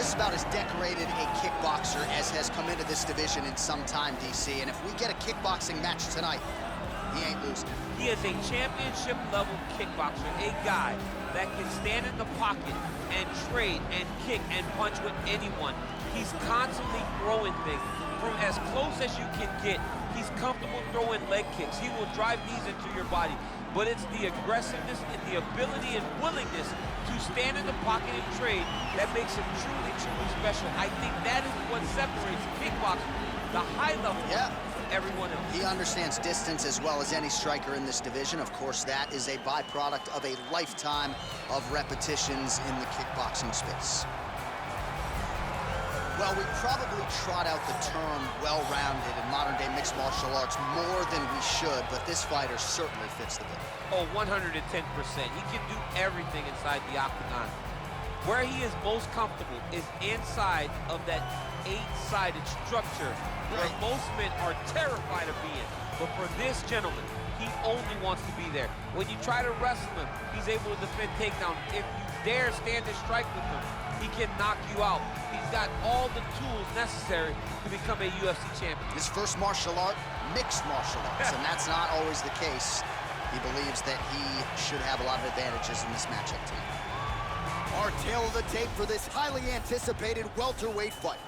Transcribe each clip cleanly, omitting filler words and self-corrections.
just about as decorated a kickboxer as has come into this division in some time, DC. And if we get a kickboxing match tonight, he ain't losing. He is a championship-level kickboxer, a guy that can stand in the pocket and trade and kick and punch with anyone. He's constantly throwing things from as close as you can get. He's comfortable throwing leg kicks. He will drive knees into your body. But it's the aggressiveness and the ability and willingness to stand in the pocket and trade that makes him truly, truly special. I think that is what separates kickboxing, the high level, from everyone else. He understands distance as well as any striker in this division. Of course, that is a byproduct of a lifetime of repetitions in the kickboxing space. Well, we probably trot out the term well-rounded in modern-day mixed martial arts more than we should, but this fighter certainly fits the bill. Oh, 110%. He can do everything inside the octagon. Where he is most comfortable is inside of that 8-sided structure where most men are terrified of being. But for this gentleman, he only wants to be there. When you try to wrestle him, he's able to defend takedown. If you dare stand and strike with him, he can knock you out. He's got all the tools necessary to become a UFC champion. His first martial art, mixed martial arts, and that's not always the case. He believes that he should have a lot of advantages in this matchup tonight. Our tail of the tape for this highly anticipated welterweight fight.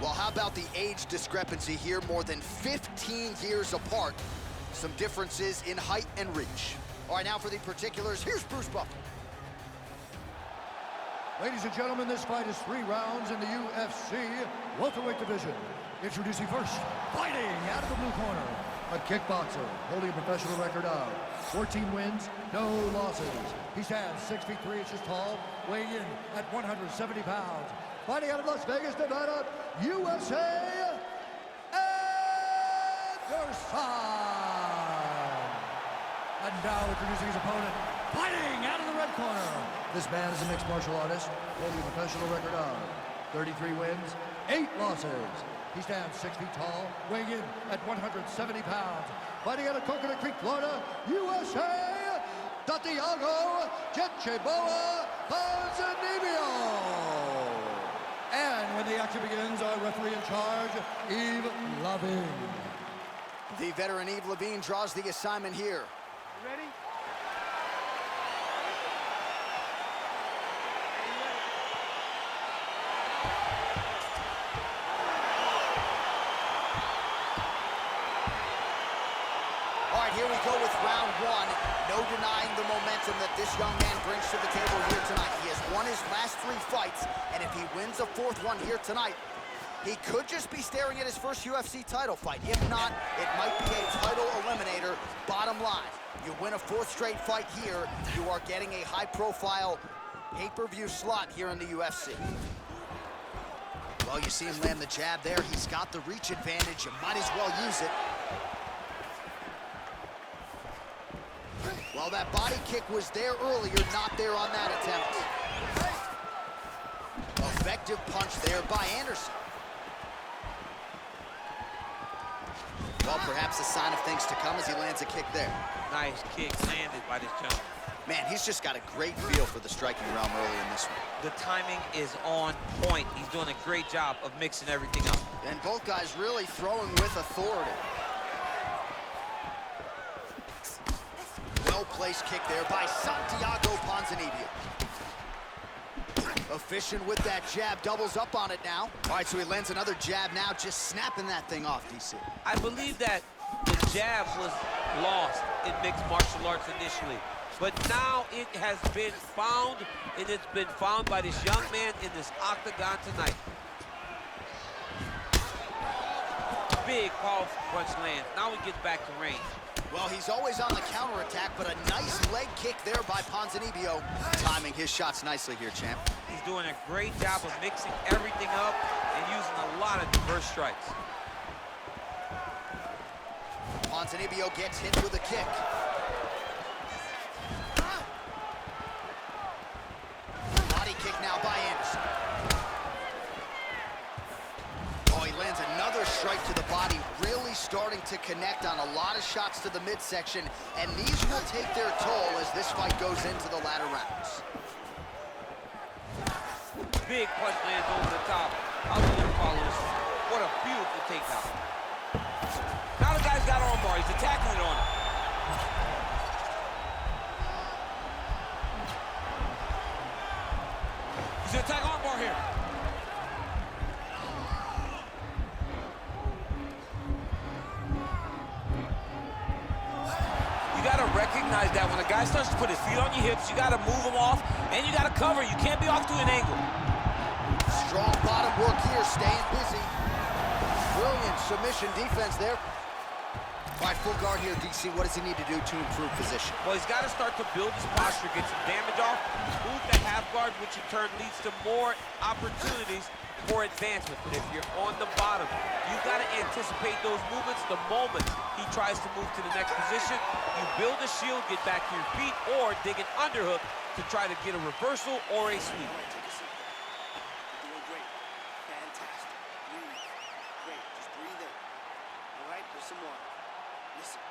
Well, how about the age discrepancy here? More than 15 years apart. Some differences in height and reach. All right, now for the particulars, here's Bruce Buffer. Ladies and gentlemen, this fight is 3 rounds in the UFC welterweight division. Introducing first, fighting out of the blue corner, a kickboxer holding a professional record of 14 wins, no losses. He stands 6 feet 3 inches tall, weighing in at 170 pounds. Fighting out of Las Vegas, Nevada, USA, Anderson. And now introducing his opponent, fighting out of the red corner. This man is a mixed martial artist, holding a professional record of 33 wins, 8 losses. He stands 6 feet tall, weighing in at 170 pounds. Fighting out of Coconut Creek, Florida, USA, Santiago Checheboa Ponzinibbio. And when the action begins, our referee in charge, Yves Lavigne. The veteran Yves Lavigne draws the assignment here. Ready? Here we go with round 1. No denying the momentum that this young man brings to the table here tonight. He has won his last 3 fights, and if he wins a 4th one here tonight, he could just be staring at his first UFC title fight. If not, it might be a title eliminator. Bottom line, you win a 4th straight fight here, you are getting a high-profile pay-per-view slot here in the UFC. Well, you see him land the jab there. He's got the reach advantage. You might as well use it. Well, that body kick was there earlier, not there on that attempt. Effective punch there by Anderson. Well, perhaps a sign of things to come as he lands a kick there. Nice kick landed by this gentleman. Man, he's just got a great feel for the striking realm early in this one. The timing is on point. He's doing a great job of mixing everything up. And both guys really throwing with authority. Well-placed kick there by Santiago Ponzinibbio. Efficient with that jab, doubles up on it now. All right, so he lands another jab now, just snapping that thing off, DC. I believe that the jab was lost in mixed martial arts initially, but now it has been found, and it's been found by this young man in this octagon tonight. Big, powerful punch lands. Now he gets back to range. Well, he's always on the counterattack, but a nice leg kick there by Ponzinibbio. Timing his shots nicely here, champ. He's doing a great job of mixing everything up and using a lot of diverse strikes. Ponzinibbio gets hit with a kick. Body kick now by Anderson. Oh, he lands another strike to the body, really starting to connect on a lot of shots to the midsection, and these will take their toll as this fight goes into the latter rounds. big punch lands over the top. I'll let him follow this. What a beautiful takedown. Now the guy's got armbar. He's attacking it on him. He's gonna attack armbar here. You gotta recognize that when a guy starts to put his feet on your hips, you gotta move him off, and you gotta cover. You can't be off to an angle. Strong bottom work here, staying busy. Brilliant submission defense there. All right, full guard here, DC. What does he need to do to improve position? Well, he's got to start to build his posture, get some damage off, move the half guard, which in turn leads to more opportunities for advancement. But if you're on the bottom, you've got to anticipate those movements the moment he tries to move to the next position. You build a shield, get back to your feet, or dig an underhook to try to get a reversal or a sweep. Doing great. Fantastic. Breathe. Great. Just breathe in. All right? There's some more. Listen.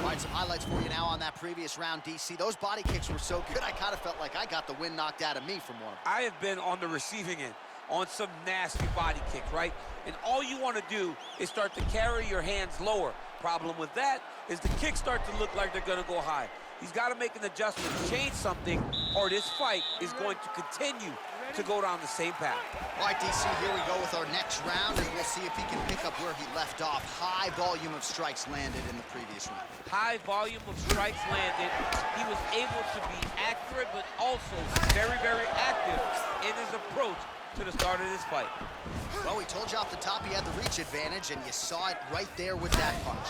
All right, some highlights for you now on that previous round, DC. Those body kicks were so good, I kind of felt like I got the wind knocked out of me from one of them. I have been on the receiving end on some nasty body kicks, right? And all you want to do is start to carry your hands lower. Problem with that is the kicks start to look like they're going to go high. He's got to make an adjustment, change something, or this fight is going to continue to go down the same path. All right, DC, here we go with our next round, and we'll see if he can pick up where he left off. High volume of strikes landed in the previous round. High volume of strikes landed. He was able to be accurate, but also very, very active in his approach to the start of this fight. Well, we told you off the top he had the reach advantage, and you saw it right there with that punch.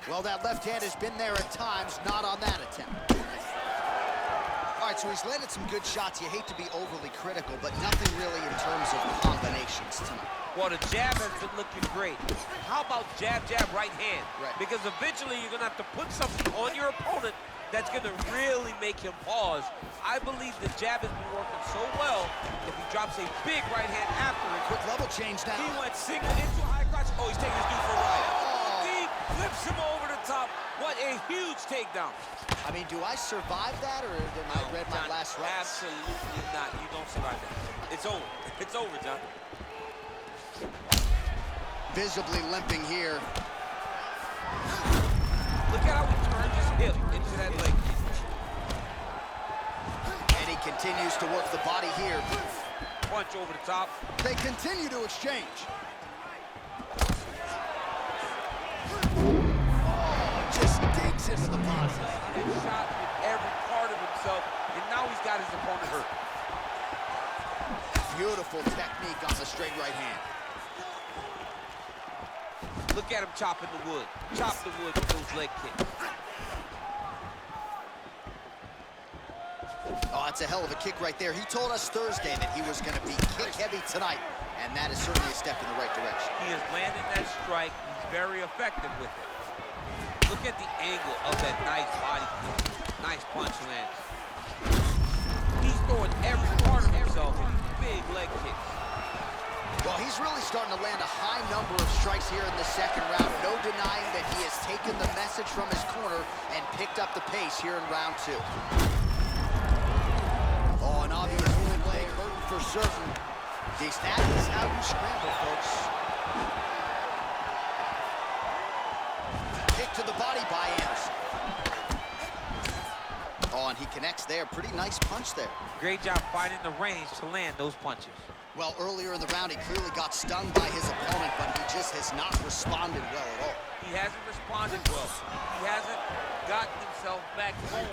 Well, that left hand has been there at times, not on that attempt. All right, so he's landed some good shots. You hate to be overly critical, but nothing really in terms of combinations tonight. Well, the jab has been looking great. How about jab, jab, right hand? Right. Because eventually you're going to have to put something on your opponent that's going to really make him pause. I believe the jab has been working so well, if he drops a big right hand after it. Quick level change now. He went single into a high crotch. Oh, he's taking his dude for a ride. Deep, flips him over the top. What a huge takedown. I mean, do I survive that, or did I read my John, last round? Absolutely not. You don't survive that. It's over. It's over, John. Visibly limping here. Look at how he turned his hip into that leg. And he continues to work the body here. Punch over the top. They continue to exchange. Just digs into the positive. He shot with every part of himself, and now he's got his opponent hurt. Beautiful technique on the straight right hand. Look at him chopping the wood. Chop the wood with those leg kicks. Oh, that's a hell of a kick right there. He told us Thursday that he was going to be kick-heavy tonight, and that is certainly a step in the right direction. He is landing that strike. He's very effective with it. Look at the angle of that nice body kick. Nice punch lands. He's throwing every part of himself in these big leg kicks. Well, he's really starting to land a high number of strikes here in the second round. No denying that he has taken the message from his corner and picked up the pace here in round two. Oh, an obvious human leg hurting for certain. That is how you scramble, folks. Kick to the body by Anderson. Oh, and he connects there. Pretty nice punch there. Great job finding the range to land those punches. Well, earlier in the round, he clearly got stung by his opponent, but he just has not responded well at all. He hasn't responded well. He hasn't gotten himself back going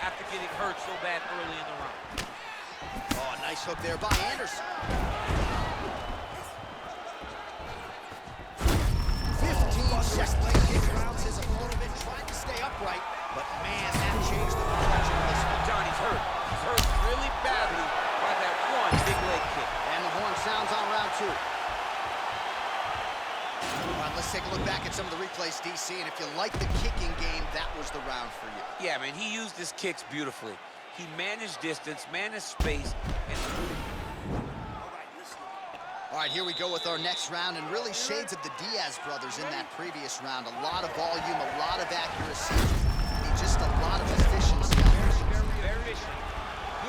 after getting hurt so bad early in the round. Oh, nice hook there by Anderson. 15 leg kick rounds his opponent been trying to stay upright, but man, that changed the complexion of this one. Johnny's hurt. He's hurt really badly by that one big leg kick. And the horn sounds on round two. All right, let's take a look back at some of the replays, DC, and if you like the kicking game, that was the round for you. Yeah, man, he used his kicks beautifully. He managed distance, managed space, and... All right, here we go with our next round, and really shades of the Diaz brothers in that previous round. A lot of volume, a lot of accuracy, and just a lot of efficiency. Very efficient.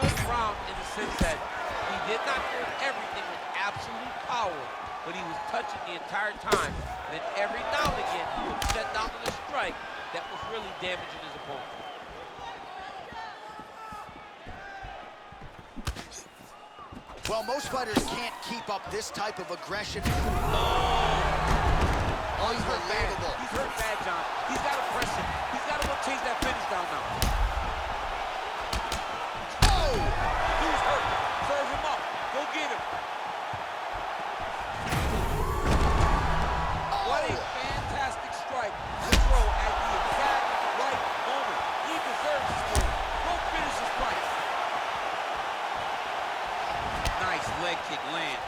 Good round in the sense that he did not throw everything with absolute power, but he was touching the entire time. And then every now and again, he would set down to the strike that was really damaging his opponent. Well, most fighters can't keep up this type of aggression. Oh, he's hurt bad. He's hurt bad, John. He's got to press him. He's got to go chase that finish down now. Oh! He's hurt. Serve him up. Go get him. Oh! What a fantastic strike to throw at the exact right moment. He deserves this move. Go finish his fight. Nice leg kick land.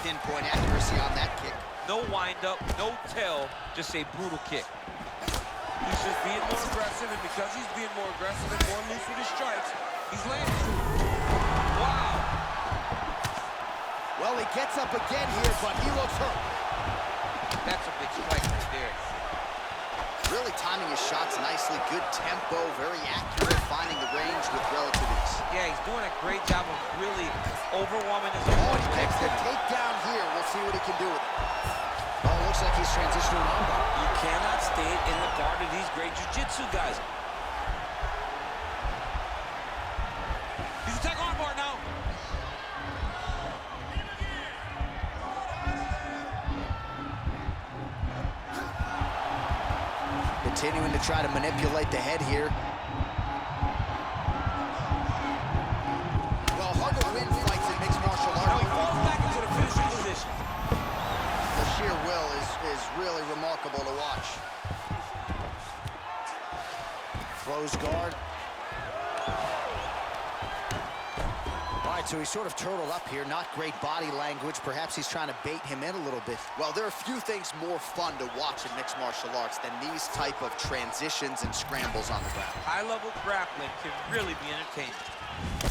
Pinpoint accuracy on that kick. No wind-up, no tell, just a brutal kick. He's just being more aggressive, and because he's being more aggressive and more loose with his strikes, he's landing. Wow. Well, he gets up again here, but he looks hurt. That's a big strike right there. Really timing his shots nicely. Good tempo, very accurate, finding the range with relative ease. Yeah, he's doing a great job of really overwhelming his Oh, opponent. he gets the takedown here. We'll see what he can do with it. Oh, it looks like he's transitioning to an armbar. You cannot stay in the guard of these great jiu-jitsu guys. He's attacking armbar now. Continuing to try to manipulate the head here. Well, hard to win fights in mixed martial Now he arts. falls back into the finishing position. The sheer will is really remarkable to watch. Throws guard. All right, so he's sort of turtled up here. Not great body language. Perhaps he's trying to bait him in a little bit. Well, there are few things more fun to watch in mixed martial arts than these type of transitions and scrambles on the ground. High-level grappling can really be entertaining.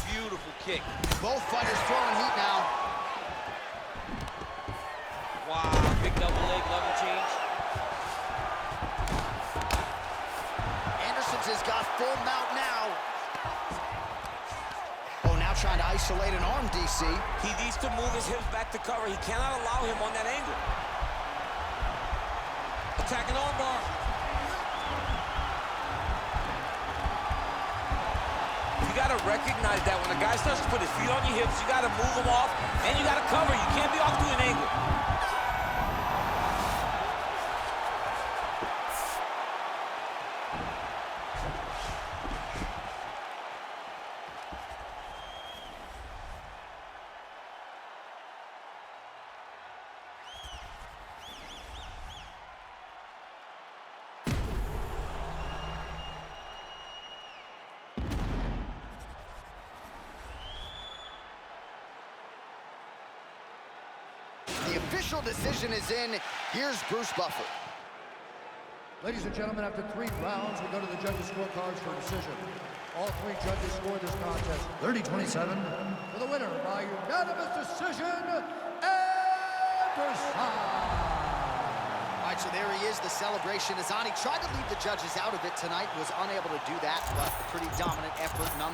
Beautiful kick. Both fighters throwing heat now. Wow, big double leg level change. Anderson's has got full mount now. Oh, now trying to isolate an arm, DC. He needs to move his hips back to cover. He cannot allow him on that angle. Attacking armbar. You got to recognize that when a guy starts to put his feet on your hips, you got to move him off, and you got to cover. You can't be off to an angle. The official decision is in. Here's Bruce Buffer. Ladies and gentlemen, after 3 rounds, we go to the judges' scorecards for a decision. All 3 judges scored this contest 30-27 for the winner by unanimous decision, Anderson. All right, so there he is. The celebration is on. He tried to leave the judges out of it tonight, was unable to do that, but pretty dominant effort nonetheless.